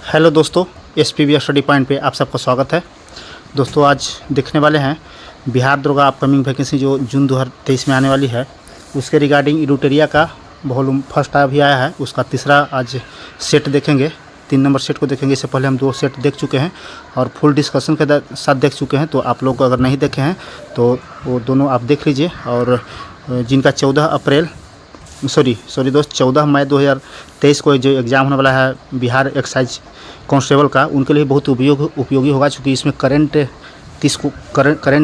Hello दोस्तों, SPB study point पे आप सबका स्वागत है। दोस्तों आज देखने वाले हैं बिहार दरोगा अपकमिंग वैकेंसी जो जून 2023 में आने वाली है, उसके रिगार्डिंग इडुटेरिया का वॉल्यूम फर्स्ट अभी आया है, उसका तीसरा आज सेट देखेंगे। 3 नंबर सेट को देखेंगे। इससे पहले हम 2 सेट देख चुके हैं और फुल डिस्कशन के साथ देख चुके हैं। तो आप लोग अगर नहीं देखे हैं तो वो दोनों आप देख लीजिए। और जिनका 14 मई 2023 को जो एग्ज़ाम होने वाला है बिहार एक्साइज कांस्टेबल का, उनके लिए बहुत उपयोगी होगा, चूँकि इसमें करंट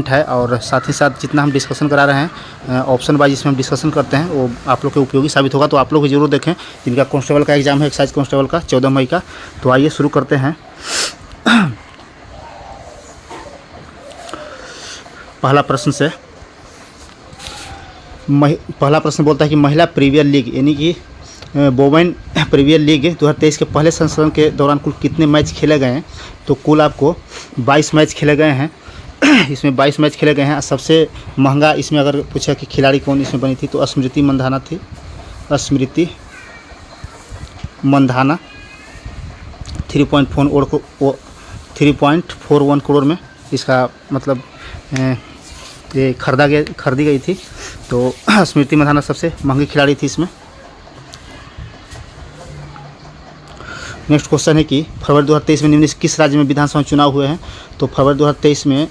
है। और साथ ही साथ जितना हम डिस्कशन करा रहे हैं ऑप्शन वाइज इसमें हम डिस्कशन करते हैं, वो आप लोग के उपयोगी साबित होगा। तो आप लोग भी जरूर देखें। जिनका कांस्टेबल का एग्ज़ाम है एक्साइज कांस्टेबल का 14 मई का। तो आइए शुरू करते हैं। पहला प्रश्न बोलता है कि महिला प्रीमियर लीग यानी कि वोमेन प्रीमियर लीग 2023 के पहले संस्करण के दौरान कुल कितने मैच खेले गए हैं। तो कुल आपको 22 मैच खेले गए हैं। इसमें 22 मैच खेले गए हैं। सबसे महंगा इसमें अगर पूछा कि खिलाड़ी कौन इसमें बनी थी तो स्मृति मंधाना थी। स्मृति मंधाना 3.41 करोड़ में इसका मतलब ये खरीदी गई थी। तो स्मृति मंधाना सबसे महंगी खिलाड़ी थी इसमें। नेक्स्ट क्वेश्चन है कि फरवरी 2023 में निम्नलिखित किस राज्य में विधानसभा चुनाव हुए हैं। तो फरवरी 2023 में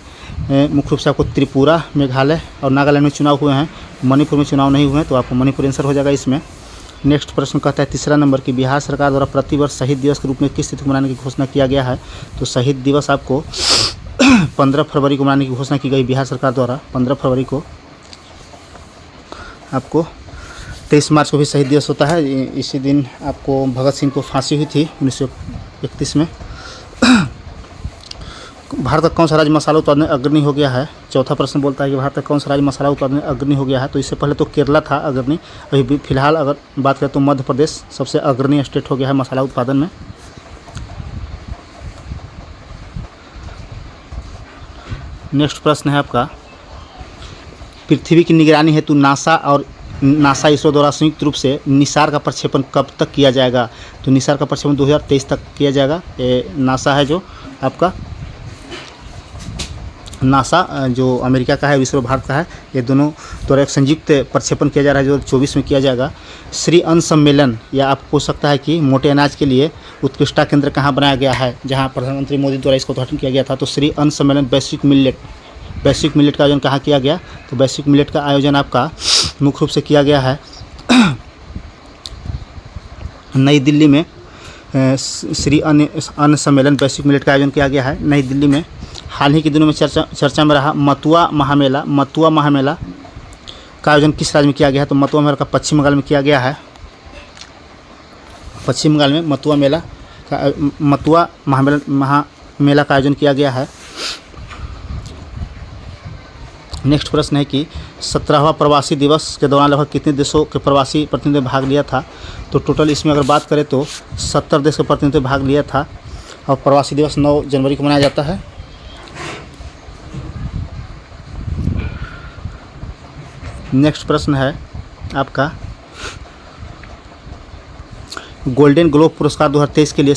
मुख्य रूप से आपको त्रिपुरा, मेघालय और नागालैंड में चुनाव हुए हैं। मणिपुर में चुनाव नहीं हुए हैं, तो आपको मणिपुर आंसर हो जाएगा इसमें। नेक्स्ट प्रश्न कहता है तीसरा नंबर कि बिहार सरकार द्वारा प्रतिवर्ष शहीद दिवस के रूप में किस तिथि को मनाने की घोषणा किया गया है। तो शहीद दिवस आपको 15 फरवरी को मनाने की घोषणा की गई बिहार सरकार द्वारा। 15 फरवरी को आपको 23 मार्च को भी शहीद दिवस होता है। इसी दिन आपको भगत सिंह को फांसी हुई थी 1931 में। भारत का कौन सा राज्य मसाला उत्पादन में अग्रणी हो गया है। चौथा प्रश्न बोलता है कि भारत का कौन सा राज्य मसाला उत्पादन में अग्रणी हो गया है। तो इससे पहले तो केरला था अग्रणी, अभी फिलहाल अगर बात करें तो मध्य प्रदेश सबसे अग्रणी स्टेट हो गया है मसाला उत्पादन में। नेक्स्ट प्रश्न है आपका पृथ्वी की निगरानी हेतु नासा इसरो द्वारा संयुक्त रूप से निसार का प्रक्षेपण कब तक किया जाएगा। तो निसार का प्रक्षेपण 2023 तक किया जाएगा। ये नासा है जो आपका नासा जो अमेरिका का है, इसरो भारत का है, ये दोनों द्वारा एक संयुक्त प्रक्षेपण किया जा रहा है जो 24 में किया जाएगा। श्री अन्न सम्मेलन, या आप पूछ सकता है कि मोटे अनाज के लिए उत्कृष्टता केंद्र कहाँ बनाया गया है, जहाँ प्रधानमंत्री मोदी द्वारा इसका उद्घाटन किया गया था। तो श्री अन्न सम्मेलन बेसिक मिलेट का आयोजन कहाँ किया गया। तो बेसिक मिलेट का आयोजन आपका मुख्य रूप से किया गया है नई दिल्ली में। श्री अन्न सम्मेलन बेसिक मिलेट का आयोजन किया गया है नई दिल्ली में। हाल ही के दिनों में चर्चा में रहा मतुआ महामेला का आयोजन किस राज्य में किया गया है। तो मतुआ मेला का पश्चिम बंगाल में किया गया है। पश्चिम बंगाल में मतुआ महामेला का आयोजन किया गया है। नेक्स्ट प्रश्न है कि 17वां प्रवासी दिवस के दौरान लगभग कितने देशों के प्रवासी प्रतिनिधियों ने भाग लिया था। तो टोटल इसमें अगर बात करें तो 70 देश के प्रतिनिधियों ने भाग लिया था। और प्रवासी दिवस 9 जनवरी को मनाया जाता है। नेक्स्ट प्रश्न है आपका गोल्डन ग्लोब पुरस्कार 2023 के लिए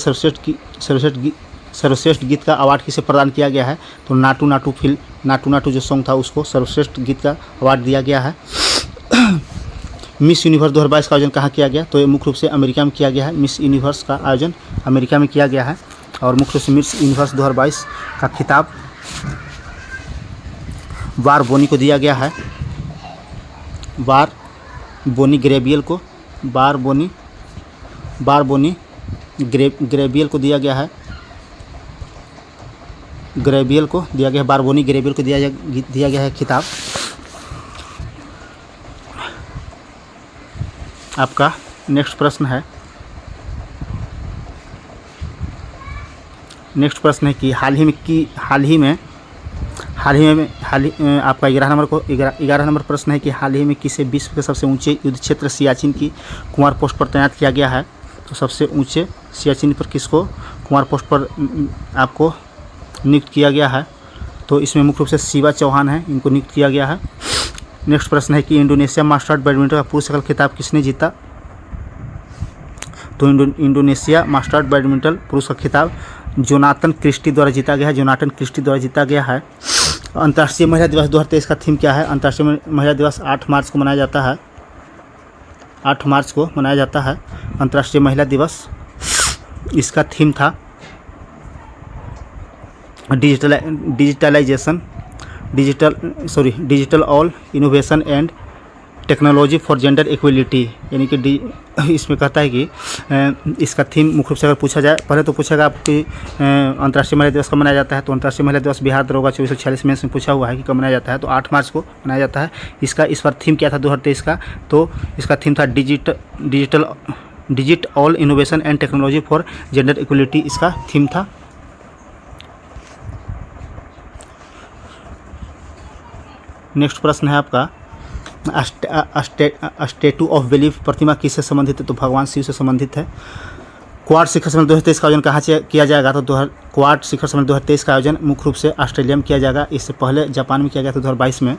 सर्वश्रेष्ठ गीत का अवार्ड किसे प्रदान किया गया है। तो नाटू नाटू जो सॉन्ग था उसको सर्वश्रेष्ठ गीत का अवार्ड दिया गया है। मिस यूनिवर्स 2022 का आयोजन कहाँ किया गया। तो ये मुख्य रूप से अमेरिका में किया गया है। मिस यूनिवर्स का आयोजन अमेरिका में किया गया है। और मुख्य रूप से मिस यूनिवर्स 2022 का खिताब बार बोनी को दिया गया है। बार बोनी ग्रेबियल को दिया गया है। बार बोनी ग्रेबियल को दिया गया है खिताब। आपका नेक्स्ट प्रश्न है कि हाल ही में आपका 11 नंबर प्रश्न है कि हाल ही में किसे विश्व के सबसे ऊंचे युद्ध क्षेत्र सियाचिन की कुमार पोस्ट पर तैनात किया गया है। तो सबसे ऊंचे सियाचिन पर किसको कुमार पोस्ट पर आपको नियुक्त किया गया है। तो इसमें मुख्य रूप से शिवा चौहान है, इनको नियुक्त किया गया है। नेक्स्ट प्रश्न है कि इंडोनेशिया मास्टर्स बैडमिंटन का पुरुष एकल खिताब किसने जीता। तो इंडोनेशिया मास्टर्स बैडमिंटन पुरुष का खिताब जोनाथन क्रिस्टी द्वारा जीता गया है, जोनाथन क्रिस्टी द्वारा जीता गया है। अंतर्राष्ट्रीय महिला दिवस 2023 का थीम क्या है? अंतर्राष्ट्रीय महिला दिवस 8 मार्च को मनाया जाता है, 8 मार्च को मनाया जाता है अंतर्राष्ट्रीय महिला दिवस। इसका थीम था digital all innovation and technology for gender equality, यानी कि इसमें कहता है कि इसका थीम मुख्य रूप से अगर पूछा जाए, पहले तो पूछेगा आपकी अंतर्राष्ट्रीय महिला दिवस कब मनाया जाता है, तो अंतर्राष्ट्रीय महिला दिवस बिहार दरोगा 2446 में पूछा हुआ है कि कब मनाया जाता है, तो 8 मार्च को मनाया जाता है। इसका इस बार थीम क्या था 2023 का? तो इसका थीम था digit all innovation and technology for gender equality, इसका थीम था। नेक्स्ट प्रश्न है आपका, स्टैटू ऑफ बिलीफ प्रतिमा किससे संबंधित है? तो भगवान शिव से संबंधित है। क्वाड शिखर सम्मेलन 2023 का आयोजन कहाँ से किया जाएगा? तो क्वाड शिखर सम्मेलन 2023 का आयोजन मुख्य रूप से ऑस्ट्रेलिया में किया जाएगा। इससे पहले जापान में किया गया था 2022 में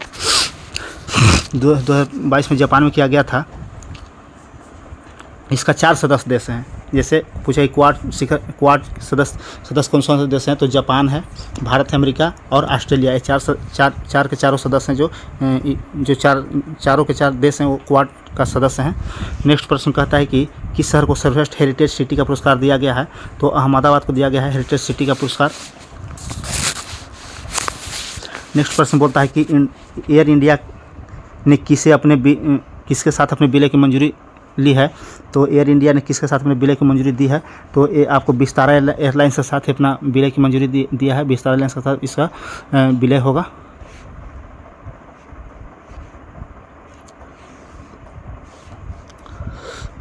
जापान में किया गया था। इसका 4 सदस्य देश हैं, जैसे पूछा क्वाड सदस्य कौन कौन से देश हैं? तो जापान है, भारत है, अमेरिका और ऑस्ट्रेलिया। ये चार के चारों सदस्य हैं, जो चारों के चार देश हैं वो क्वाड का सदस्य हैं। नेक्स्ट प्रश्न कहता है कि किस शहर को सर्वश्रेष्ठ हेरिटेज सिटी का पुरस्कार दिया गया है? तो अहमदाबाद को दिया गया है हेरिटेज सिटी का पुरस्कार। नेक्स्ट प्रश्न बोलता है कि एयर इंडिया ने किसके साथ अपने विलय की मंजूरी ली है? तो एयर इंडिया ने किसके साथ अपने विलय की मंजूरी दी है? तो ये आपको विस्तारा एयरलाइंस के साथ अपना विलय की मंजूरी दिया है, विस्तारा एयरलाइंस के साथ इसका विलय होगा।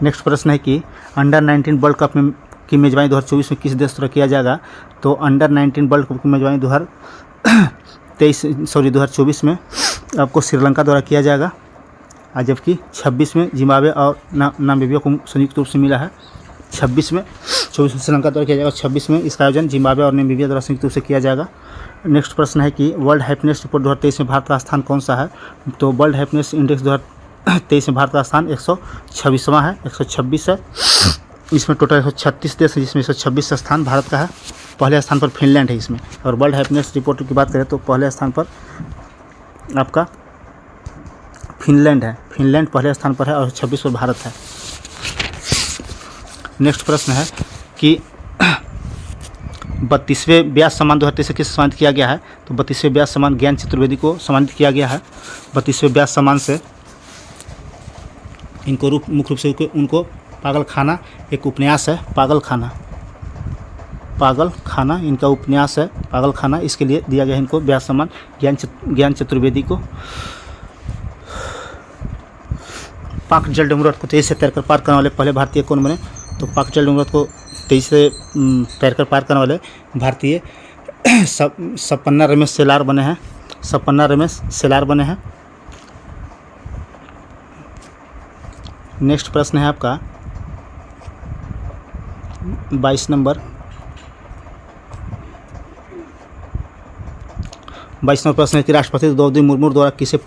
नेक्स्ट प्रश्न है कि अंडर 19 वर्ल्ड कप की मेजबानी 2024 में किस देश द्वारा किया जाएगा? तो अंडर 19 वर्ल्ड कप की मेजबानी 2024 में आपको श्रीलंका द्वारा किया जाएगा, और जबकि 26 में जिम्बाब्वे और नामीबिया को संयुक्त रूप से मिला है। 24 में श्रीलंका द्वारा किया जाएगा, 26 में इसका आयोजन जिम्बाब्वे और नामीबिया द्वारा संयुक्त रूप से किया जाएगा। नेक्स्ट प्रश्न है कि वर्ल्ड हैप्पीनेस रिपोर्ट 2023 में भारत का स्थान कौन सा है? तो वर्ल्ड हैप्पीनेस इंडेक्स 2023 में भारत का स्थान 126वां है, 126 है। इसमें टोटल 136 देश है, जिसमें 126 स्थान भारत का है। पहले स्थान पर फिनलैंड है इसमें। और वर्ल्ड हैप्पीनेस रिपोर्ट की बात करें तो पहले स्थान पर आपका फिनलैंड है, फिनलैंड पहले स्थान पर है और 26 पर भारत है। नेक्स्ट प्रश्न है कि 32वें व्यास सम्मान 2023 से किसे सम्मानित किया गया है? तो 32वें व्यास सम्मान ज्ञान चतुर्वेदी को सम्मानित किया गया है। 32वें व्यास सम्मान से इनको मुख्य रूप से उनको पागल खाना एक उपन्यास है, पागल खाना इनका उपन्यास है, पागल खाना, इसके लिए दिया गया है इनको व्यास सम्मान ज्ञान चतुर्वेदी को। पाक जल डुंगरहट को 23 से तैरकर पार करने वाले पहले भारतीय कौन बने? तो पाक जल डुंगरहट को 23 से तैरकर पार करने वाले भारतीय सपन्ना रमेश सेलार बने हैं। नेक्स्ट प्रश्न है आपका 22 नंबर 22वां प्रश्न है कि राष्ट्रपति द्रौपदी मुर्मू द्वारा किसे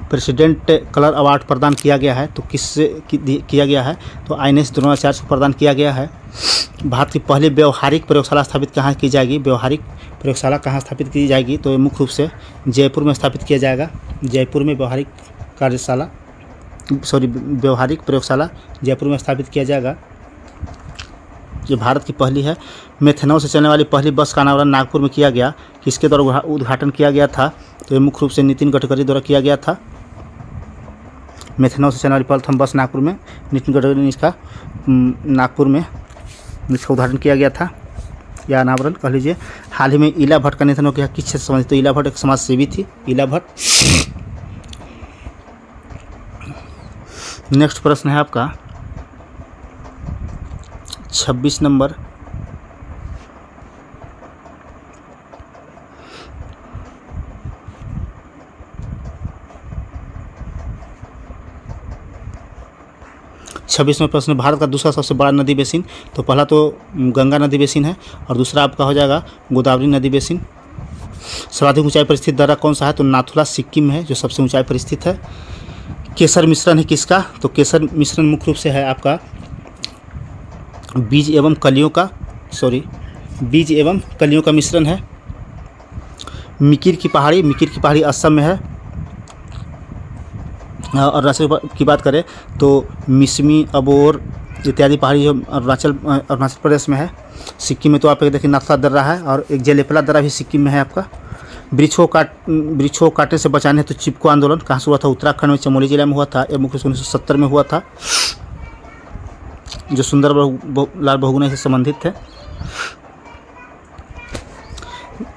प्रेसिडेंट कलर अवार्ड प्रदान किया गया है? तो किससे किया गया है? तो INS द्रोणाचार्य को प्रदान किया गया है। भारत की पहली व्यवहारिक प्रयोगशाला स्थापित कहाँ की जाएगी? व्यवहारिक प्रयोगशाला कहाँ स्थापित की जाएगी? तो मुख्य रूप से जयपुर में स्थापित किया जाएगा। जयपुर में व्यवहारिक प्रयोगशाला जयपुर में स्थापित किया जाएगा। ये भारत की पहली है। मेथनॉल से चलने वाली पहली बस का अनावरण नागपुर में किया गया, किसके द्वारा उद्घाटन किया गया था? तो ये मुख्य रूप से नितिन गडकरी द्वारा किया गया था। मेथनॉल से चलने वाली प्रथम बस नागपुर में नितिन गडकरी ने इसका नागपुर में इसका उद्घाटन किया गया था या अनावरण कह लीजिए। हाल ही में इला भट्ट का निधन हो गया, किस क्षेत्र से संबंधित? तो इला भट्ट एक समाज सेवी थी, इला भट्ट। नेक्स्ट प्रश्न है आपका 26 नंबर 26वां प्रश्न, भारत का दूसरा सबसे बड़ा नदी बेसिन? तो पहला तो गंगा नदी बेसिन है और दूसरा आपका हो जाएगा गोदावरी नदी बेसिन। सर्वाधिक ऊंचाई पर स्थित दर्रा कौन सा है? तो नाथुला सिक्किम है जो सबसे ऊंचाई पर स्थित है। केसर मिश्रण है किसका? तो केसर मिश्रण मुख्य रूप से है आपका बीज एवं कलियों का मिश्रण है। मिकिर की पहाड़ी असम में है। और राष्ट्र की बात करें तो मिसमी, अबोर इत्यादि पहाड़ी जो अरुणाचल प्रदेश में है। सिक्किम में तो आप देखिए नाथुला दर्रा है, और एक जेलेपला दर्रा भी सिक्किम में है आपका। वृक्षों काटने से बचाने हेतु चिपको आंदोलन कहाँ से हुआ था? उत्तराखंड में चमोली जिले में हुआ था। यह मुख्य 1970 में हुआ था, जो सुंदरलाल बहुगुणा से संबंधित थे।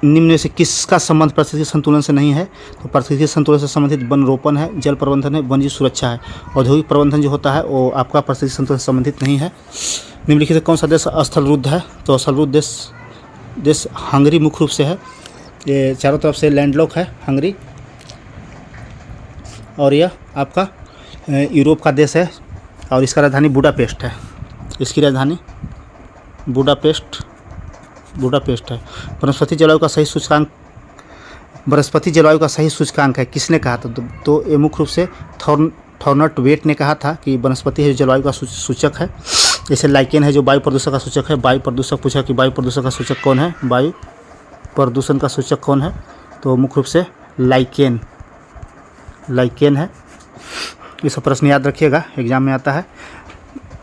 निम्न में से किसका संबंध परिस्थिति संतुलन से नहीं है? तो परिस्थिति संतुलन से संबंधित वन रोपण है, जल प्रबंधन है, वन्यजीव सुरक्षा है। औद्योगिक प्रबंधन जो होता है वो आपका परिस्थिति संतुलन से संबंधित नहीं है। निम्नलिखित से कौन सा देश स्थलरुद्ध है? तो स्थलरुद्ध देश हंगरी मुख्य रूप से है। ये चारों तरफ से लैंडलॉक है हंगरी, और यह आपका यूरोप का देश है, और इसका राजधानी बुडापेस्ट है। इसकी राजधानी बुडापेस्ट है। वनस्पति जलवायु का सही सूचकांक है, किसने कहा था? तो ये मुख्य रूप से थॉर्नट वेट ने कहा था कि वनस्पति है जलवायु का सूचक है। जैसे लाइकेन है जो वायु प्रदूषण का सूचक है। वायु प्रदूषक पूछा कि वायु प्रदूषण का सूचक कौन है? वायु प्रदूषण का सूचक कौन है? तो मुख्य रूप से लाइकेन है। ये सब प्रश्न याद रखिएगा, एग्जाम में आता है।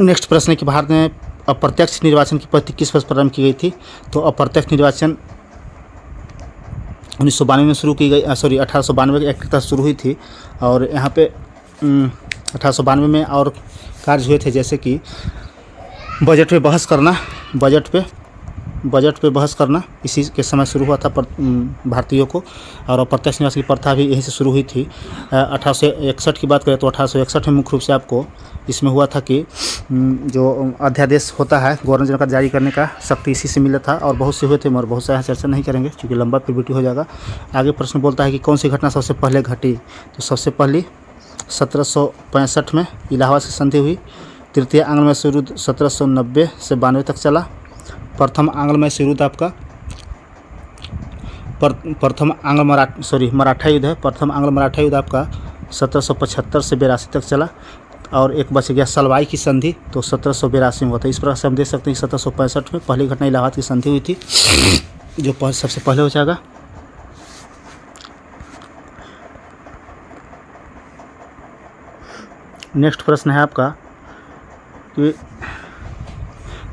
नेक्स्ट प्रश्न है कि भारत में अप्रत्यक्ष निर्वाचन की पद्धति किस वर्ष प्रारंभ की गई थी? तो अप्रत्यक्ष निर्वाचन 1992 में शुरू की गई, 1892 के एक्ट के तहत शुरू हुई थी। और यहाँ पे 1892 में और कार्य हुए थे, जैसे कि बजट पे बहस करना इसी के समय शुरू हुआ था भारतीयों को। और अप्रत्यक्ष निर्वाचन की प्रथा भी यहीं से शुरू हुई थी। 1861 की बात करें तो 1861 में मुख्य रूप से आपको इसमें हुआ था कि जो अध्यादेश होता है गवर्नर जनरल का जारी करने का शक्ति इसी से मिला था। और बहुत से हुए थे, मगर बहुत सारा चर्चा नहीं करेंगे क्योंकि लंबा पीपीटी हो जाएगा। आगे प्रश्न बोलता है कि कौन सी घटना सबसे पहले घटी? तो सबसे पहली 1765 में इलाहाबाद से संधि हुई। तृतीय आंग्ल युद्ध 1790 से 92 तक चला। प्रथम आंग्ल युद्ध आपका मराठा युद्ध है। प्रथम आंग्ल मराठा युद्ध आपका 1775 से 82 तक चला। और एक बच गया सलवाई की संधि, तो 1782 में हुआ था। इस प्रकार से हम देख सकते हैं कि 1765 में पहली घटना इलाहाबाद की संधि हुई थी, जो सबसे पहले हो जाएगा। नेक्स्ट प्रश्न है आपका कि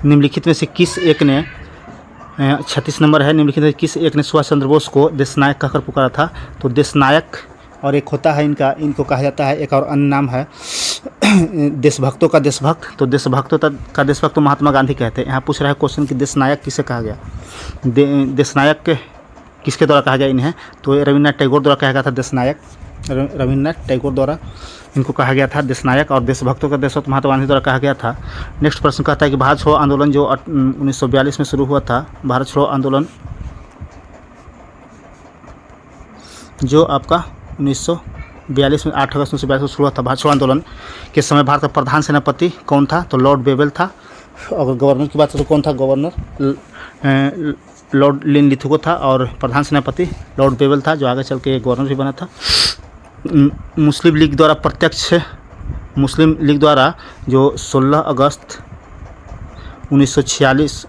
निम्नलिखित में से किस एक ने 36 नंबर है, निम्नलिखित में किस एक ने सुभाष चंद्र बोस को देशनायक कहकर पुकारा था? तो देशनायक और एक होता है इनको कहा जाता है, एक और अन्य नाम है देशभक्तों का देशभक्त। तो देशभक्तों का देशभक्त तो महात्मा गांधी कहते हैं। यहाँ पूछ रहा है क्वेश्चन कि देशनायक किसे कहा गया? देशनायक किसके द्वारा कहा गया इन्हें? तो रविन्द्रनाथ टैगोर द्वारा कहा गया था देशनायक। रविन्द्रनाथ टैगोर द्वारा इनको कहा गया था देशनायक। और देशभक्तों का देशभक्त महात्मा गांधी द्वारा कहा गया था। नेक्स्ट प्रश्न कहता है कि भारत छोड़ो आंदोलन जो 1942 में शुरू हुआ था, भारत छोड़ो आंदोलन जो आपका 1942 में 8 अगस्त 1942 को शुरू हुआ था। भारत छोड़ो आंदोलन के समय भारत का प्रधान सेनापति कौन था? तो लॉर्ड बेवेल था। अगर गवर्नर की बात करें तो कौन था? गवर्नर लॉर्ड लिनलिथगो था। और प्रधान सेनापति लॉर्ड बेवेल था, जो आगे चल के गवर्नर भी बना था। मुस्लिम लीग द्वारा जो 16 अगस्त 1946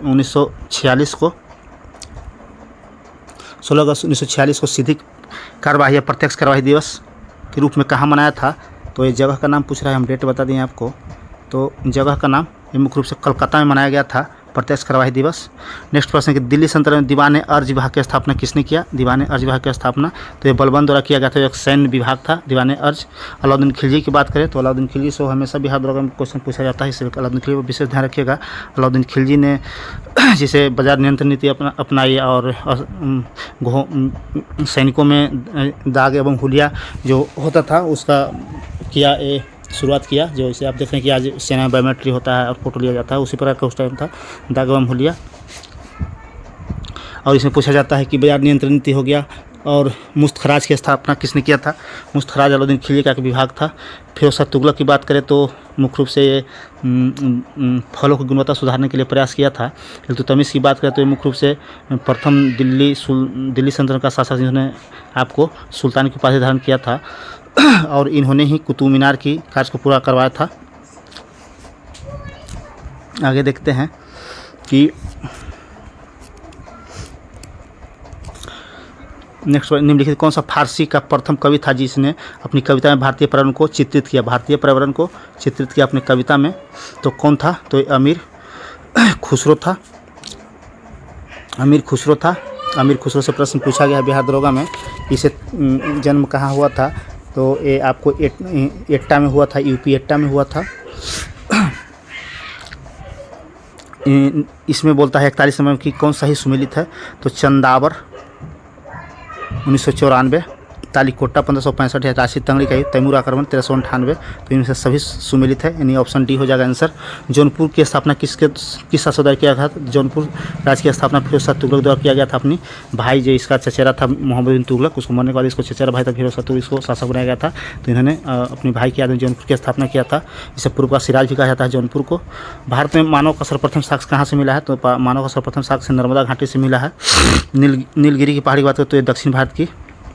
को सीधी कार्यवाही या प्रत्यक्ष कार्यवाही दिवस के रूप में कहाँ मनाया था? तो ये जगह का नाम पूछ रहा है, हम डेट बता दें आपको। तो जगह का नाम ये मुख्य रूप से कलकत्ता में मनाया गया था प्रत्यक्ष कार्यवाही दिवस। नेक्स्ट प्रश्न है कि दिल्ली सल्तनत में दीवान अर्ज विभाग की स्थापना किसने किया? दीवान अर्ज विभाग की स्थापना तो ये बलबन द्वारा किया गया था, एक सैन्य विभाग था दीवान अर्ज। अलाउद्दीन खिलजी की बात करें तो अलाउद्दीन खिलजी से हमेशा बिहार दौरा में क्वेश्चन पूछा जाता है, इसलिए अलाउद्दीन खिलजी को विशेष ध्यान रखिएगा। अलाउद्दीन खिलजी ने जिसे बाजार नियंत्रण नीति अपनाई और सैनिकों में दाग एवं हुलिया जो होता था उसका शुरुआत किया, जो इसे आप देख रहे हैं कि आज सेना में बायोमेट्री होता है और फोटो लिया जाता है, उसी प्रकार का उस टाइम था दाग एवं हुलिया। और इसमें पूछा जाता है कि बाजार नियंत्रण नीति हो गया। और मुफ्त खराज की स्थापना किसने किया था? मुफ्त खराज अलाउद्दीन खिलजी का एक विभाग था। फिरोज शाह तुगलक की बात करें तो मुख्य रूप से ये फलों की गुणवत्ता सुधारने के लिए प्रयास किया था। इल्तुतमिश की बात करें तो ये मुख्य रूप से प्रथम दिल्ली सल्तनत का शासक जिन्होंने आपको सुल्तान की उपाधि धारण किया था, और इन्होंने ही कुतुब मीनार की कार्य को पूरा करवाया था। आगे देखते हैं कि नेक्स्ट निम्नलिखित कौन सा फारसी का प्रथम कवि था जिसने अपनी कविता में भारतीय पर्यावरण को चित्रित किया, भारतीय पर्यावरण को चित्रित किया अपनी कविता में, तो कौन था? तो अमीर खुसरो था। अमीर खुसरो से प्रश्न पूछा गया बिहार दरोगा में। इसे जन्म कहाँ हुआ था? तो ये आपको एट्टा में हुआ था, यूपी एट्टा में हुआ था। इसमें बोलता है 41 नंबर की कौन सा ही सुमेलित है? तो चंदावर 1994, तालीकोटा 1565 है, राशि तंगड़ी का तैमूर आक्रमण 1398। तो इनमें से सभी सुमेलित है, यानी ऑप्शन डी हो जाएगा आंसर। जौनपुर की स्थापना किस शासक द्वारा किया था? जौनपुर राज्य की स्थापना फिरोज शाह तुगलक द्वारा किया गया था। अपनी भाई जो इसका चचेरा था मोहम्मद बिन तुगलक, उसको मरने के बाद इसको चचेरा भाई था फिरोज शाह तुगलक, इसको शासक बनाया गया था। तो इन्होंने अपनी भाई की याद में जौनपुर की स्थापना किया था। इसे पूर्व का सिराज भी कहा जाता है जौनपुर को। भारत में मानव का सर्वप्रथम साक्ष्य कहाँ से मिला है? तो मानव का सर्वप्रथम साक्ष्य नर्मदा घाटी से मिला है। नीलगिरी की पहाड़ी की बात करें तो ये दक्षिण भारत की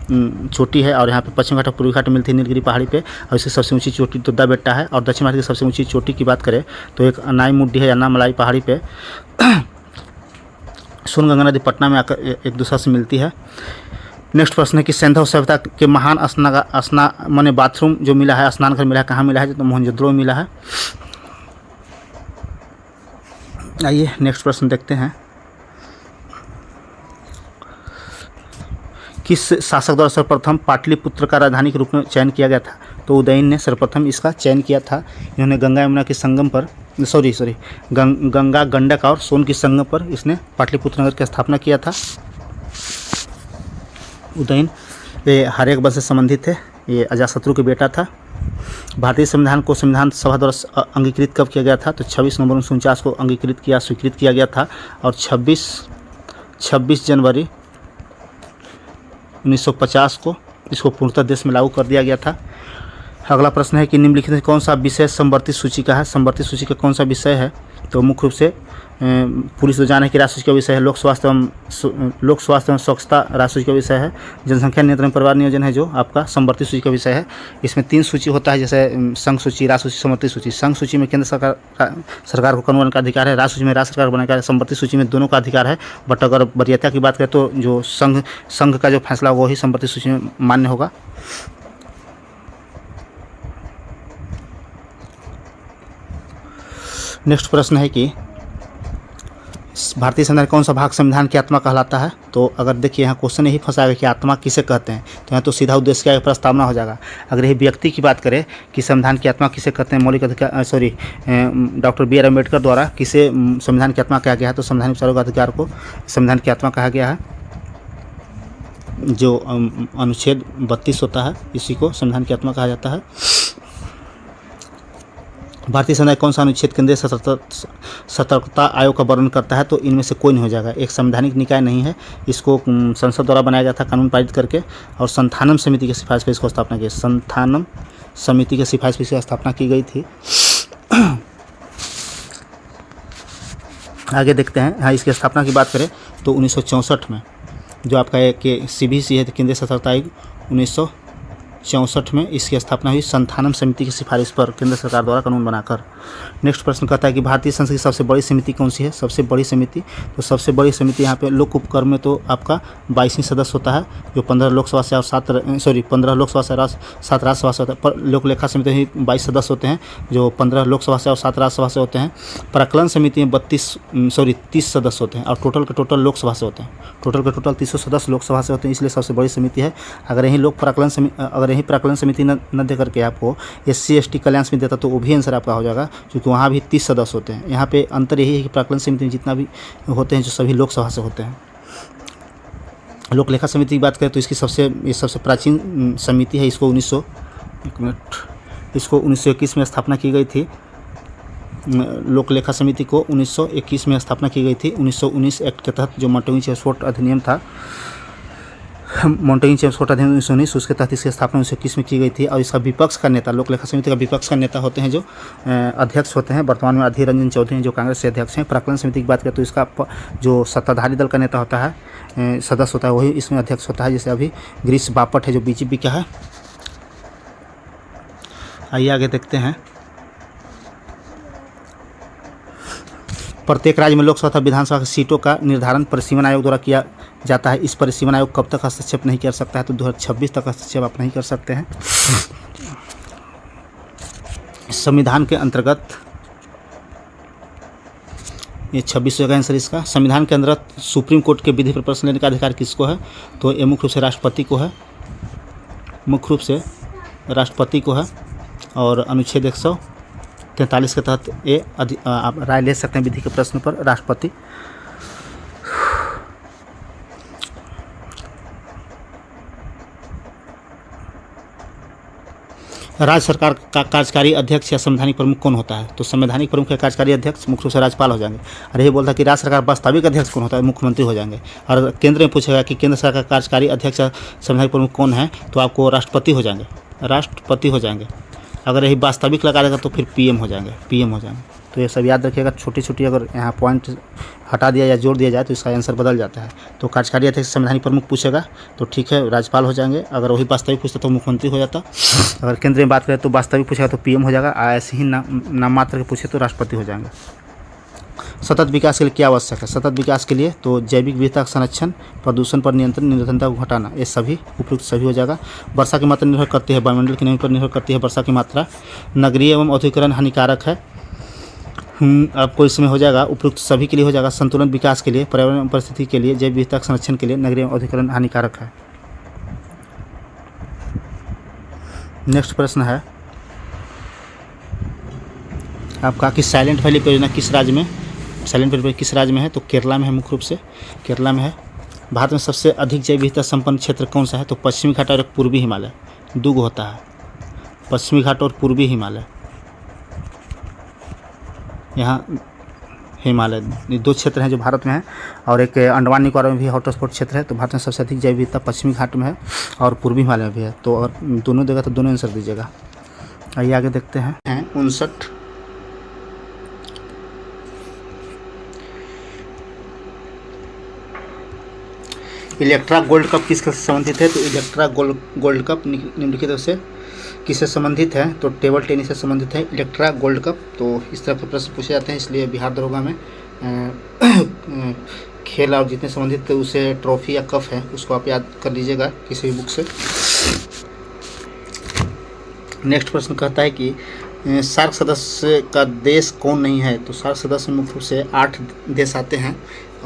चोटी है, और यहाँ पे पश्चिम घाट और पूर्वी घाट मिलती है नीलगिरी पहाड़ी पे, और इसकी सबसे ऊंची चोटी दुद्दा बेट्टा है। और दक्षिण भारत की सबसे ऊंची चोटी की बात करें तो एक अनाई मुड्डी है, अन्नामलाई पहाड़ी पे। सोनगंगा नदी पटना में आकर एक दूसरा से मिलती है। नेक्स्ट प्रश्न है कि सिंधु सभ्यता के महान माने बाथरूम जो मिला है, स्नान घर मिला है, कहाँ मिला है? तो मोहनजोदड़ो में मिला है। आइए नेक्स्ट प्रश्न देखते हैं। किस शासक द्वारा सर्वप्रथम पाटलिपुत्र का राजधानी के रूप में चयन किया गया था? तो उदयन ने सर्वप्रथम इसका चयन किया था। इन्होंने गंगा यमुना के संगम पर गंगा गंडक और सोन के संगम पर इसने पाटलिपुत्र नगर की स्थापना किया था। उदयन ये हरेक वंश से संबंधित है, ये अजातशत्रु के बेटा था। भारतीय संविधान को संविधान सभा द्वारा अंगीकृत कब किया गया था? तो 26 नवंबर 1949 को स्वीकृत किया गया था, और 26 जनवरी 1950 को इसको पूर्णतः देश में लागू कर दिया गया था। अगला प्रश्न है कि निम्नलिखित में कौन सा विषय समवर्ती सूची का है? समवर्ती सूची का कौन सा विषय है? तो मुख्य रूप से पुलिस जान है कि राष्ट्र सूची का विषय है। लोक स्वास्थ्य एवं स्वच्छता राष्ट्र सूची का विषय है। जनसंख्या नियंत्रण परिवार नियोजन है जो आपका समवर्ती सूची का विषय है। इसमें 3 सूची होता है, जैसे संघ सूची, राष्ट्र सूची, समवर्ती सूची। संघ सूची में केंद्र सरकार को कानून बनाने का अधिकार है, राष्ट्र सूची में राज्य सरकार बनाने का, समवर्ती सूची में दोनों का अधिकार है। बट अगर वरीयता की बात करें तो जो संघ का जो फैसला होगा वही समवर्ती सूची में मान्य होगा। नेक्स्ट प्रश्न है कि भारतीय संविधान कौन सा भाग संविधान की आत्मा कहलाता है? तो अगर देखिए यहाँ क्वेश्चन यही फंसाएगा कि आत्मा किसे कहते हैं, तो यहाँ तो सीधा उद्देश्य का प्रस्तावना हो जाएगा। अगर यही व्यक्ति की बात करें कि संविधान की आत्मा किसे कहते हैं, मौलिक अधिकार डॉक्टर बी आर अम्बेडकर द्वारा किसे संविधान की आत्मा कहा गया है? तो संवैधानिक विचारों का अधिकार को संविधान की आत्मा कहा गया है। जो अनुच्छेद 32 होता है इसी को संविधान की आत्मा कहा जाता है। भारतीय संविधान कौन सा अनुच्छेद केंद्रीय सतर्कता आयोग का वर्णन करता है? तो इनमें से कोई नहीं हो जाएगा। एक संवैधानिक निकाय नहीं है, इसको संसद द्वारा बनाया गया था कानून पारित करके, और संथानम समिति की सिफारिश पर इसको स्थापना की। संथानम समिति की सिफारिश पर इसकी स्थापना की गई थी। आगे देखते हैं। हाँ, इसकी स्थापना की बात करें तो 1964 में जो आपका एक CBC है केंद्रीय सतर्कता आयोग, 1964 में इसकी स्थापना हुई संथानम समिति की सिफारिश पर केंद्र सरकार द्वारा कानून बनाकर। नेक्स्ट प्रश्न कहता है कि भारतीय संसद की सबसे बड़ी समिति कौन सी है? सबसे बड़ी समिति, तो सबसे बड़ी समिति यहाँ पे लोक उपकर में तो आपका 22 सदस्य होता है, जो 15 लोकसभा से और 7 राज्यसभा से होता है। पर लोक लेखा समिति में 22 सदस्य होते हैं, जो 15 लोकसभा से और 7 राज्यसभा से होते हैं। प्राक्कलन समिति में 30 सदस्य होते हैं, और टोटल लोकसभा से होते हैं। टोटल 300 सदस्य लोकसभा से होते हैं, इसलिए सबसे बड़ी समिति है। अगर यही प्राक्कलन समिति न दे करके आपको SC ST कल्याण समिति देता तो वो भी आंसर आपका हो जाएगा, क्योंकि वहाँ भी 30 सदस्य होते हैं। यहाँ पे अंतर यही है कि प्राक्कलन समिति में जितना भी होते हैं जो सभी लोकसभा से होते हैं। लोक लेखा समिति की बात करें तो इसकी सबसे प्राचीन समिति है। इसको 1921 में स्थापना की गई थी। लोक लेखा समिति को 1921 में स्थापना की गई थी। 1919 एक्ट के तहत जो मॉन्टेग्यू-चेम्स्फोर्ड अधिनियम था, मॉन्टेग्यू-चेम्स्फोर्ड अधिनियम 1919, उसके तहत इसकी स्थापना 1921 में की गई थी। और इसका विपक्ष का नेता, लोक लेखा समिति का विपक्ष का नेता होते हैं जो अध्यक्ष होते हैं। वर्तमान में अधीर रंजन चौधरी जो कांग्रेस से अध्यक्ष हैं। प्राक्कलन समिति की बात करें तो इसका जो सत्ताधारी दल का नेता होता है, सदस्य होता है, वही इसमें अध्यक्ष होता है। जैसे अभी गिरीश बापट है जो BJP का है। आइए आगे देखते हैं। प्रत्येक राज्य में लोकसभा तथा विधानसभा की सीटों का निर्धारण परिसीमन आयोग द्वारा किया जाता है। इस परिसीमन आयोग कब तक हस्तक्षेप नहीं कर सकता है? तो 2026 तक हस्तक्षेप आप नहीं कर सकते हैं। संविधान के अंतर्गत, ये 26 का आंसर इसका, संविधान के अंतर्गत सुप्रीम कोर्ट के विधि पर प्रश्न लेने का अधिकार किसको है? तो ये मुख्य रूप से राष्ट्रपति को है, मुख्य रूप से राष्ट्रपति को है। और अनुच्छेद 143 के तहत ये आप राय ले सकते हैं विधि के प्रश्न पर, राष्ट्रपति। राज्य सरकार का कार्यकारी अध्यक्ष या संवैधानिक प्रमुख कौन होता है? तो संवैधानिक प्रमुख या कार्यकारी अध्यक्ष मुख्य रूप से राज्यपाल हो जाएंगे। और ये बोलता है कि राज्य सरकार वास्तविक अध्यक्ष कौन होता है? मुख्यमंत्री हो जाएंगे। और केंद्र में पूछेगा कि केंद्र सरकार का कार्यकारी अध्यक्ष या संवैधानिक प्रमुख कौन है? तो आपको राष्ट्रपति हो जाएंगे, राष्ट्रपति हो जाएंगे। अगर यही वास्तविक लगा देगा तो फिर पीएम हो जाएंगे, पीएम हो जाएंगे। तो ये सब याद रखिएगा। छोटी छोटी अगर यहाँ पॉइंट हटा दिया या जोड़ दिया जाए तो इसका आंसर बदल जाता है। तो कार्यकारी अध्यक्ष संवैधानिक प्रमुख पूछेगा तो ठीक है, राज्यपाल हो जाएंगे। अगर वही वास्तविक पूछता तो मुख्यमंत्री हो जाता। अगर केंद्र में बात करें तो वास्तविक पूछेगा तो पीएम हो जाएगा। ऐसे ही नाम मात्र के पूछे तो राष्ट्रपति हो जाएंगे। सतत विकास के लिए क्या आवश्यक है? सतत विकास के लिए तो जैविक विविधता का संरक्षण, प्रदूषण पर नियंत्रण, निर्धनता को घटाना, ये सभी उपयुक्त सभी हो जाएगा। वर्षा की मात्रा निर्भर करती है, वायुमंडल की नमी पर निर्भर करती है वर्षा की मात्रा। नगरीय एवं औद्योगिकरण हानिकारक है, आपको इसमें हो जाएगा, उपयुक्त सभी के लिए हो जाएगा। संतुलन विकास के लिए, पर्यावरण परिस्थिति के लिए, जैव विविधता के संरक्षण के लिए नगरीय एवं औद्योगिकरण हानिकारक है। नेक्स्ट प्रश्न है आपका कि साइलेंट वैली परियोजना किस राज्य में, साइलेंट वैली किस राज्य में है? तो केरला में है, मुख्य रूप से केरला में है। भारत में सबसे अधिक जैव विविधता संपन्न क्षेत्र कौन सा है? तो पश्चिमी घाट और पूर्वी हिमालय, दुग होता है, पश्चिमी घाट और पूर्वी हिमालय। यहाँ हिमालय, ये दो क्षेत्र हैं जो भारत में है। और एक अंडमान निकोबार में भी हॉटस्पॉट क्षेत्र है। तो भारत में सबसे अधिक जैव विविधता पश्चिमी घाट में है और पूर्वी हिमालय में भी है। तो अगर दोनों देगा तो दोनों आंसर दीजिएगा। आइए आगे देखते हैं। 59 इलेक्ट्रा गोल्ड कप किससे संबंधित है? तो इलेक्ट्रा गोल्ड कप निम्नलिखित से किससे संबंधित है? तो टेबल टेनिस से संबंधित है इलेक्ट्रा गोल्ड कप। तो इस तरह के प्रश्न पूछे जाते हैं, इसलिए बिहार दरोगा में खेल और जितने संबंधित उसे ट्रॉफी या कप है उसको आप याद कर लीजिएगा किसी भी बुक से। नेक्स्ट प्रश्न कहता है कि सार्क सदस्य का देश कौन नहीं है? तो सार्क सदस्य मुख्य रूप से 8 देश आते हैं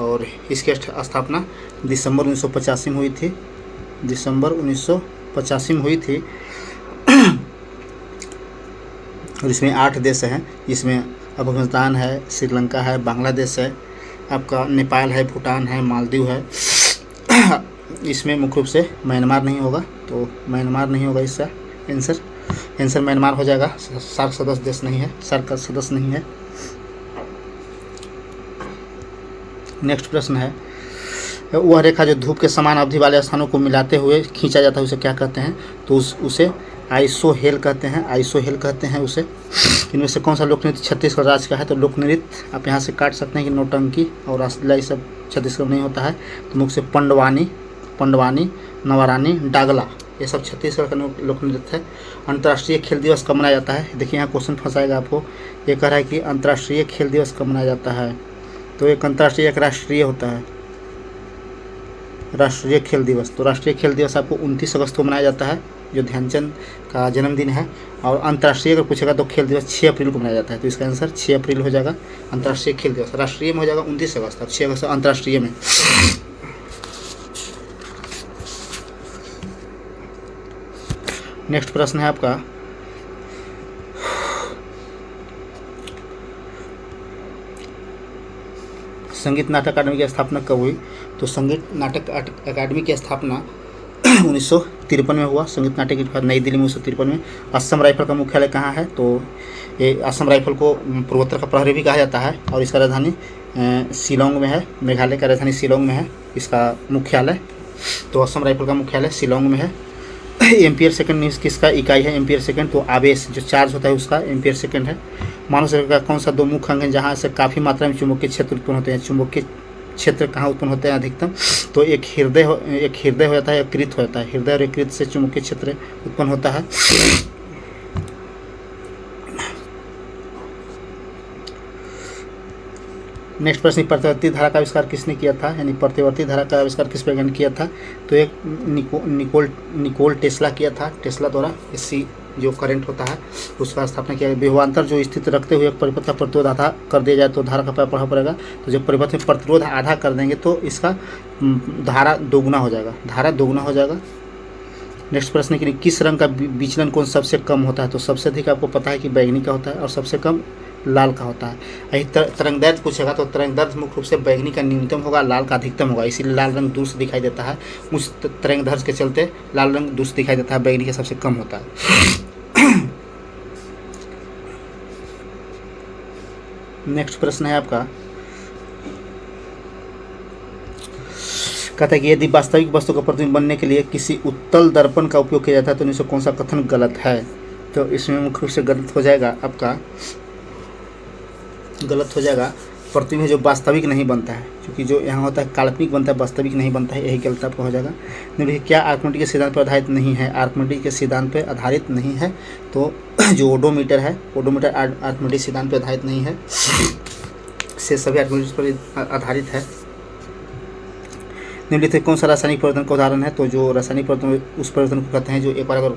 और इसकी स्थापना दिसंबर 1985 में हुई थी, दिसंबर 1985 में हुई थी। और इसमें 8 देश हैं, जिसमें अफगानिस्तान है, श्रीलंका है, बांग्लादेश है, आपका नेपाल है, भूटान है, मालदीव है। इसमें मुख्य रूप से म्यांमार नहीं होगा, तो म्यांमार नहीं होगा इसका आंसर म्यांमार हो जाएगा। सार्क सदस्य देश नहीं है, सार्क का सदस्य नहीं है। नेक्स्ट प्रश्न है वह रेखा जो धूप के समान अवधि वाले स्थानों को मिलाते हुए खींचा जाता है उसे क्या कहते हैं? तो उसे आइसोहेल कहते हैं, आइसोहेल कहते हैं उसे। इनमें से कौन सा लोक नृत्य छत्तीसगढ़ राज्य का है? तो लोक नृत्य आप यहाँ से काट सकते हैं कि नौटंकी और रासलीला ये सब छत्तीसगढ़ नहीं होता है। तो मुख्य से पंडवानी, नवारानी, डागला ये सब छत्तीसगढ़ का लोक नृत्य है। अंतर्राष्ट्रीय खेल दिवस कब मनाया जाता है? देखिए यहाँ क्वेश्चन फंसाएगा आपको। ये कह रहा है कि अंतर्राष्ट्रीय खेल दिवस कब मनाया जाता है? तो एक अंतर्राष्ट्रीय एक राष्ट्रीय होता है, राष्ट्रीय खेल दिवस। तो राष्ट्रीय खेल दिवस आपको 29 अगस्त को मनाया जाता है, जो ध्यानचंद का जन्मदिन है। और अंतर्राष्ट्रीय अगर पूछेगा तो खेल दिवस 6 अप्रैल को मनाया जाता है। तो इसका आंसर 6 अप्रैल हो जाएगा अंतर्राष्ट्रीय खेल दिवस। राष्ट्रीय में हो जाएगा 29 अगस्त और 6 अगस्त अंतर्राष्ट्रीय में। नेक्स्ट प्रश्न है आपका संगीत नाटक अकादमी की स्थापना कब हुई? तो संगीत नाटक अकादमी की स्थापना 1953 में हुआ। संगीत नाटक की नई दिल्ली में 1953 में। असम राइफल का मुख्यालय कहाँ है? तो ये असम राइफल को पूर्वोत्तर का प्रहरी भी कहा जाता है और इसका राजधानी शिलोंग में है। मेघालय का राजधानी शिलोंग में है इसका मुख्यालय। तो असम राइफल का मुख्यालय शिलोंग में है। एम्पियर सेकंड न्यूज़ किसका इकाई है? एम्पियर सेकंड तो आवेश जो चार्ज होता है उसका एम्पियर सेकंड है। मानव शरीर का कौन सा 2 मुख्य अंग है जहाँ से काफ़ी मात्रा में चुंबकीय क्षेत्र उत्पन्न होते हैं? चुंबकीय क्षेत्र कहाँ उत्पन्न होते हैं अधिकतम? तो एक हृदय हो जाता है, एक कृत हो जाता है। हृदय और कृत से चुंबकीय क्षेत्र उत्पन्न होता है। नेक्स्ट प्रश्न, प्रतिवर्ती धारा का आविष्कार किसने किया था, यानी प्रतिवर्ती धारा का आविष्कार किस वैज्ञानिक ने किया था, तो एक निकोल टेस्ला किया था। टेस्ला द्वारा एसी जो करंट होता है उसका स्थापना किया। विभवांतर जो स्थिति रखते हुए एक परिपथ का प्रतिरोध आधा कर दिया जाए तो धारा का प्रभाव पड़ेगा। तो जब परिपथ में प्रतिरोध आधा कर देंगे तो इसका धारा दोगुना हो जाएगा, धारा दोगुना हो जाएगा। नेक्स्ट प्रश्न के लिए, किस रंग का विचलन कोण सबसे कम होता है, तो सबसे अधिक आपको पता है कि बैंगनी का होता है और सबसे कम लाल का होता है। यही तरंगदैर्ध्य पूछेगा तो तरंगदैर्ध्य मुख्य रूप से बैंगनी का न्यूनतम होगा, लाल का अधिकतम होगा, इसीलिए लाल रंग दूर से दिखाई देता है। उस तरंगदैर्ध्य के चलते लाल रंग दूर से दिखाई देता है, बैंगनी का सबसे कम होता है। नेक्स्ट प्रश्न है आपका, कहता है कि यदि वास्तविक वस्तु का प्रतिबिंब बनने के लिए किसी उत्तल दर्पण का उपयोग किया जाता है तो इनसे कौन सा कथन गलत है, तो इसमें मुख्य रूप से गलत हो जाएगा आपका, गलत हो जाएगा प्रतिबिंब जो वास्तविक नहीं बनता है, क्योंकि जो यहाँ होता है काल्पनिक बनता है, वास्तविक नहीं बनता है, यही गलत आपका हो जाएगा। देखिए, क्या आर्किमिडीज के सिद्धांत पर आधारित नहीं है, आर्किमिडीज के सिद्धांत पर आधारित नहीं है, तो जो ओडोमीटर है, ओडोमीटर आर्किमिडीज सिद्धांत पर आधारित नहीं है, से सभी आर्किमिडीज पर आधारित है। निम्नलिखित कौन सा रासायनिक परिवर्तन का उदाहरण है, तो जो रासायनिक परिवर्तन उस परिवर्तन को कहते हैं जो एक बार अगर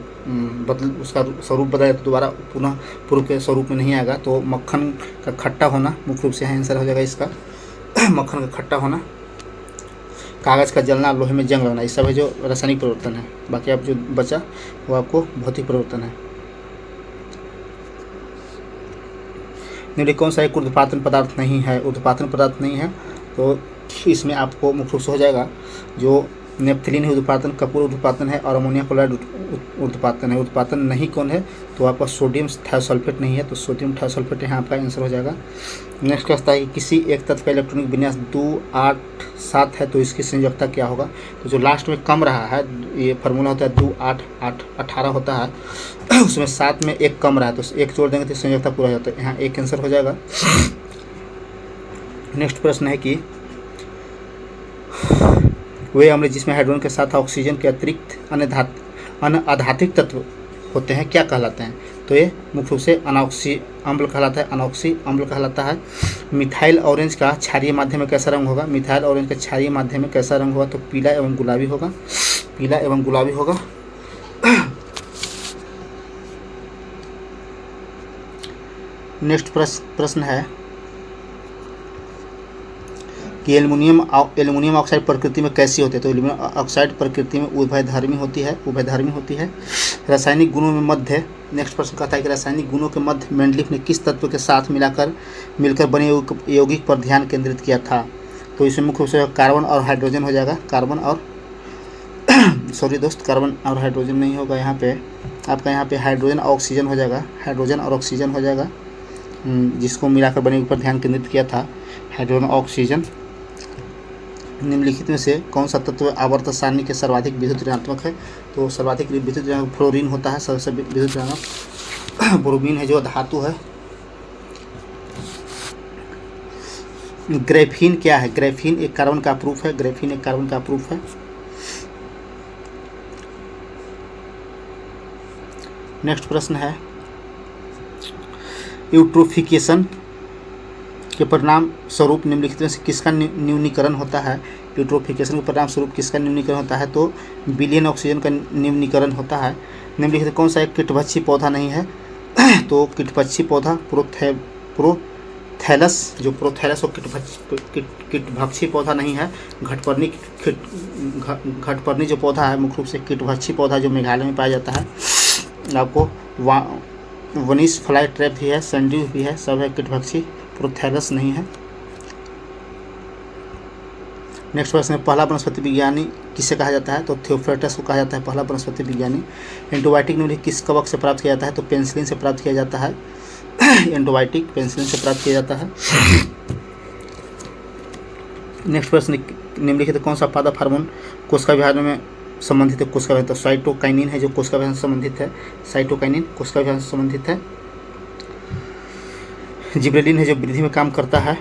उसका स्वरूप बदले तो दोबारा पुनः पूर्व के स्वरूप में नहीं आएगा। तो मक्खन का खट्टा होना मुख्य रूप से आंसर हो जाएगा इसका। मक्खन का खट्टा होना, कागज़ का जलना, लोहे में जंग लगना, ये सब है जो रासायनिक परिवर्तन है। बाकी आप जो बचा वो आपको भौतिक परिवर्तन है। निम्नलिखित कौन सा एक ऊर्ध्वपातन पदार्थ नहीं है, ऊर्ध्वपातन पदार्थ नहीं है, तो इसमें आपको मुख्य रूप से हो जाएगा जो नेपथलीन है ऊर्ध्वपातन, कपूर ऊर्ध्वपातन है और अमोनिया क्लोराइड ऊर्ध्वपातन है। ऊर्ध्वपातन नहीं कौन है, तो आपका सोडियम थायोसल्फेट नहीं है, तो सोडियम थायोसल्फेट यहाँ आपका आंसर हो जाएगा। नेक्स्ट कहता है कि किसी एक तत्व का इलेक्ट्रॉनिक विन्यास 2, 8, 7 है तो इसकी संयोजकता क्या होगा, तो जो लास्ट में कम रहा है, ये फार्मूला होता है 2, 8, 8, 18 होता है, उसमें 7 में एक कम रहा है तो एक जोड़ देंगे तो संयोजकता पूरा हो जाता है, यहाँ एक आंसर हो जाएगा। नेक्स्ट प्रश्न है कि वे अम्ल जिसमें हाइड्रोजन के साथ ऑक्सीजन के अतिरिक्त अन्य अधात्विक तत्व होते हैं क्या कहलाते हैं, तो ये मुख्य रूप से अनॉक्सी अम्ल कहलाता है, अनॉक्सी अम्ल कहलाता है। मिथाइल ऑरेंज का क्षारीय माध्यम में कैसा रंग होगा, मिथाइल ऑरेंज का क्षारीय माध्यम में कैसा रंग होगा, तो पीला एवं गुलाबी होगा, पीला एवं गुलाबी होगा। नेक्स्ट प्रश्न है कि एल्युमिनियम ऑक्साइड प्रकृति में कैसी होती है, तो एल्युमिनियम ऑक्साइड प्रकृति में उभयधर्मी होती है, रासायनिक गुणों में मध्य। नेक्स्ट प्रश्न कहता है कि रासायनिक गुणों के मध्य मेंडलीफ ने किस तत्व के साथ मिलकर बने यौगिक पर ध्यान केंद्रित किया था, तो इसमें मुख्य रूप से कार्बन और हाइड्रोजन हो जाएगा, कार्बन और कार्बन और हाइड्रोजन नहीं होगा यहाँ पे, आपका यहाँ पे हाइड्रोजन और ऑक्सीजन हो जाएगा, हाइड्रोजन और ऑक्सीजन हो जाएगा, जिसको मिलाकर बने ऊपर ध्यान केंद्रित किया था, हाइड्रोजन ऑक्सीजन। निम्नलिखित में से कौन सा तत्व आवर्त सारणी के सर्वाधिक विद्युत ऋणात्मक है, तो सर्वाधिक विद्युत ऋणात्मक फ्लोरीन होता है, सबसे विद्युत ऋणात्मक। ब्रोमीन है जो धातु है। ग्रेफीन क्या है, ग्रेफीन एक कार्बन का प्रूफ है, ग्रेफीन एक कार्बन का प्रूफ है। नेक्स्ट प्रश्न है यूट्रोफिकेशन के परिणाम स्वरूप निम्नलिखित में से किसका न्यूनीकरण होता है, यूट्रोफिकेशन के परिणाम स्वरूप किसका न्यूनीकरण होता है, तो विलीन ऑक्सीजन का न्यूनीकरण होता है। निम्नलिखित कौन सा एक कीटभक्षी पौधा नहीं है, तो कीटभक्षी पौधा प्रोथैलस, जो प्रोथैलस वो कीटभक्षी पौधा नहीं है। घटपर्णी जो पौधा है मुख्य रूप से कीटभक्षी पौधा जो मेघालय में पाया जाता है। आपको वनिस फ्लाई ट्रैप भी है, सैंडी भी है, सब है कीटभक्षी, प्रोथैलस नहीं है। नेक्स्ट प्रश्न है पहला वनस्पति विज्ञानी किसे कहा जाता है, तो थियोफ्रास्टस को कहा जाता है पहला वनस्पति विज्ञानी। एंटीबायोटिक निम्नलिखित किस कवक से प्राप्त किया जाता है, तो पेनिसिलिन से प्राप्त किया जाता है, एंटीबायोटिक पेनिसिलिन से प्राप्त किया जाता है। नेक्स्ट प्रश्न निम्नलिखित कौन सा पादप हार्मोन कोशिका विभाजन में संबंधित है, कोशिका विभाजन, तो साइटोकाइनिन है जो कोशिका विभाजन से संबंधित है, साइटोकाइनिन कोशिका विभाजन से संबंधित है। जिबरेलिन है जो वृद्धि में काम करता है।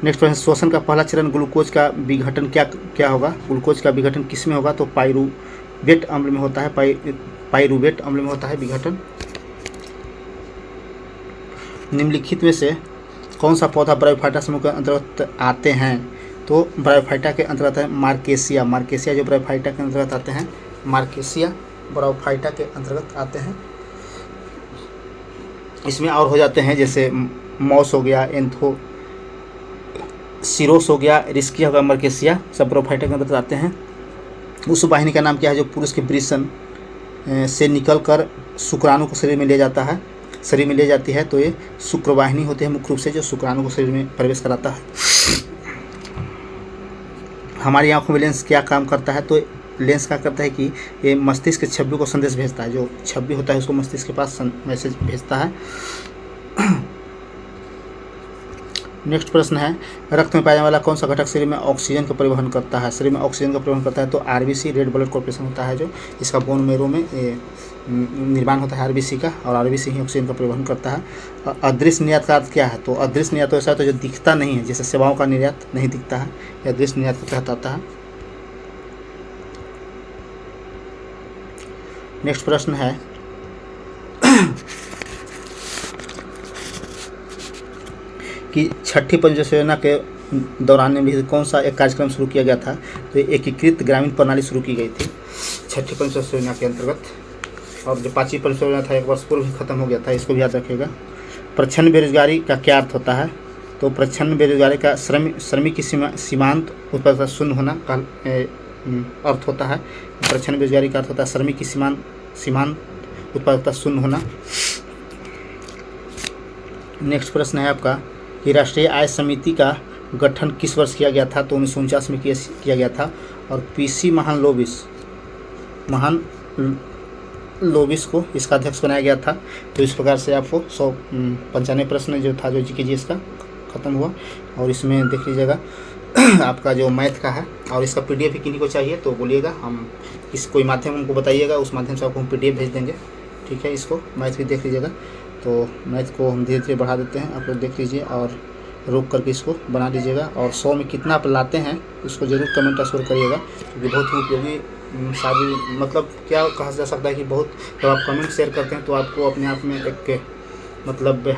नेक्स्ट प्रश्न श्वसन का पहला चरण ग्लूकोज का विघटन क्या होगा, ग्लूकोज का विघटन किस में होगा, तो पाइरूवेट अम्ल में होता है, पाइरूवेट अम्ल में होता है विघटन। निम्नलिखित में से कौन सा पौधा ब्रायोफाइटा समूह के अंतर्गत आते हैं? तो ब्रायोफाइटा के अंतर्गत है मार्केसिया। मार्केसिया जो ब्रायोफाइटा के अंतर्गत आते हैं, मार्केसिया ब्रायोफाइटा के अंतर्गत आते हैं। इसमें और हो जाते हैं जैसे मॉस हो गया, एंथोसिरोस हो गया, रिस्किया हो गया, मार्केसिया, सब ब्रायोफाइटा के अंतर्गत आते हैं। उस वाहिनी का नाम क्या है जो पुरुष के वृषण से निकलकर शुक्राणु को शरीर में ले जाता है, शरीर में ले जाती है, तो ये शुक्रवाहिनी होती है मुख्य रूप से, जो शुक्राणु को शरीर में प्रवेश कराता है। हमारी आंखों में लेंस क्या काम करता है? तो लेंस क्या करता है कि ये मस्तिष्क के छवि को संदेश भेजता है, जो छवि होता है उसको मस्तिष्क के पास मैसेज भेजता है। नेक्स्ट प्रश्न है, रक्त में पाया जाने वाला कौन सा घटक शरीर में ऑक्सीजन का परिवहन करता है? शरीर में ऑक्सीजन का परिवहन करता है तो आरबीसी, रेड ब्लड कॉर्पोरेशन होता है, जो इसका बोन मेरो में निर्माण होता है आरबीसी का, और आरबीसी ही ऑक्सीजन का परिवहन करता है। अदृश्य निर्यात का अर्थ क्या है? तो अदृश्य निर्यात ऐसा तो जो दिखता नहीं है, जैसे सेवाओं का निर्यात नहीं दिखता है, यह अदृश्य निर्यात के तहत आता है। नेक्स्ट प्रश्न है, कि छठी पंचवर्षीय योजना के दौरान में कौन सा एक कार्यक्रम शुरू किया गया था? तो एकीकृत ग्रामीण प्रणाली शुरू की गई थी छठी पंचवर्षीय योजना के अंतर्गत। और जो 5वीं पंचवर्षीय योजना था 1 वर्ष पूर्व ही खत्म हो गया था, इसको भी याद रखिएगा। प्रच्छन्न बेरोजगारी का क्या अर्थ होता है? तो प्रच्छन्न बेरोजगारी का श्रमिक की सीमांत उत्पादकता शून्य होना का अर्थ होता है। प्रच्छन्न बेरोजगारी का अर्थ होता है श्रमिक की सीमांत उत्पादकता शून्य होना। नेक्स्ट प्रश्न है आपका, कि राष्ट्रीय आय समिति का गठन किस वर्ष किया गया था? तो 1949 में किया गया था। और पीसी महान लोबिस को इसका अध्यक्ष बनाया गया था। तो इस प्रकार से आपको 195 प्रश्न जो था, जो जीके जीएस का ख़त्म हुआ। और इसमें देख लीजिएगा आपका जो मैथ का है, और इसका पीडीएफ भी किन्हीं को चाहिए तो बोलिएगा, हम कोई माध्यम हमको बताइएगा, उस माध्यम से आपको हम पीडीएफ भेज देंगे। ठीक है, इसको मैथ भी देख लीजिएगा। तो मैथ को हम धीरे धीरे बढ़ा देते हैं, आप लोग देख लीजिए और रोक करके इसको बना लीजिएगा। और 100 में कितना आप लाते हैं उसको ज़रूर कमेंट अश्योर करिएगा, क्योंकि बहुत ही उपयोगी सारी, मतलब क्या कहा जा सकता है कि बहुत, जब आप कमेंट शेयर करते हैं तो आपको अपने आप में एक मतलब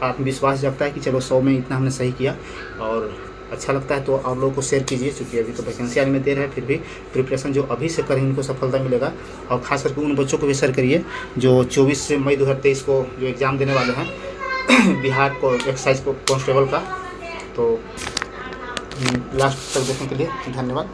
आत्मविश्वास जगता है कि चलो 100 में इतना हमने सही किया, और अच्छा लगता है। तो आप लोगों को शेयर कीजिए, क्योंकि अभी तो वैकेंसी आने में देर है, फिर भी प्रिपरेशन जो अभी से करें इनको सफलता मिलेगा। और खास करके उन बच्चों को भी शेयर करिए जो 24 मई 2023 को जो एग्ज़ाम देने वाले हैं बिहार को एक्साइज को कांस्टेबल का। तो लास्ट तक देखने के लिए धन्यवाद।